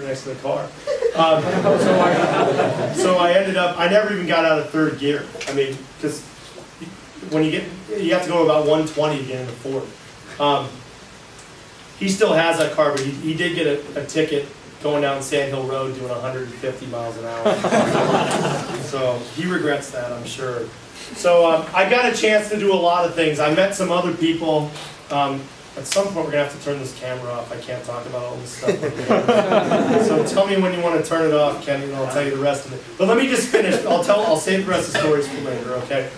next to the car. So I ended up, I never even got out of third gear. I mean, because when you have to go about 120 to get into fourth. He still has that car, but he did get a ticket going down Sand Hill Road doing 150 miles an hour. So he regrets that, I'm sure. So I got a chance to do a lot of things. I met some other people. At some point, we're going to have to turn this camera off. I can't talk about all this stuff. So tell me when you want to turn it off, Kenny, and I'll tell you the rest of it. But let me just finish. I'll save the rest of the stories for later, okay?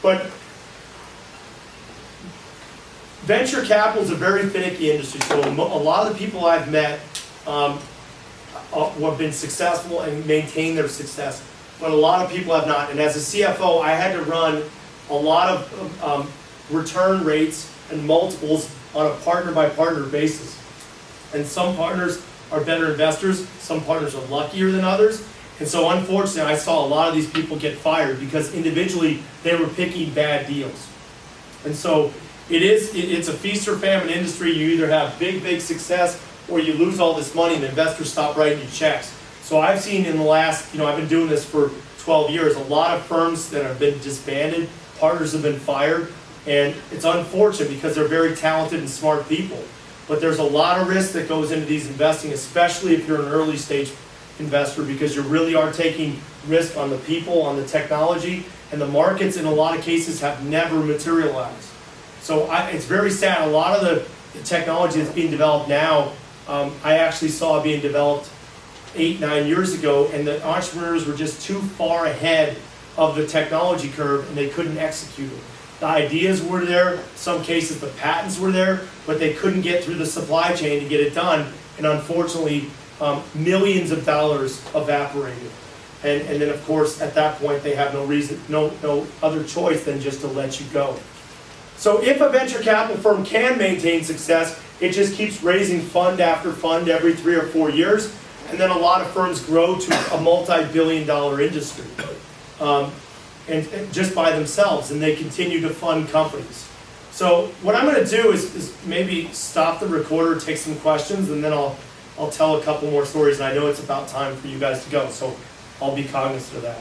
But venture capital is a very finicky industry. So a lot of the people I've met who have been successful and maintain their success, but a lot of people have not. And as a CFO, I had to run a lot of return rates and multiples on a partner-by-partner basis. And some partners are better investors, some partners are luckier than others. And so unfortunately, I saw a lot of these people get fired because individually they were picking bad deals. And so it's a feast or famine industry. You either have big success or you lose all this money and investors stop writing you checks. So I've seen in the last, I've been doing this for 12 years, a lot of firms that have been disbanded, partners have been fired. And it's unfortunate because they're very talented and smart people. But there's a lot of risk that goes into these investing, especially if you're an early stage investor, because you really are taking risk on the people, on the technology, and the markets in a lot of cases have never materialized. So it's very sad. A lot of the technology that's being developed now, I actually saw being developed 8-9 years ago, and the entrepreneurs were just too far ahead of the technology curve and they couldn't execute it. The ideas were there, some cases the patents were there, but they couldn't get through the supply chain to get it done, and unfortunately millions of dollars evaporated. And then of course at that point they have no other choice than just to let you go. So if a venture capital firm can maintain success, it just keeps raising fund after fund every 3 or 4 years, and then a lot of firms grow to a multi-billion-dollar industry. And just by themselves, and they continue to fund companies. So what I'm going to do is maybe stop the recorder, take some questions, and then I'll tell a couple more stories, and I know it's about time for you guys to go, so I'll be cognizant of that.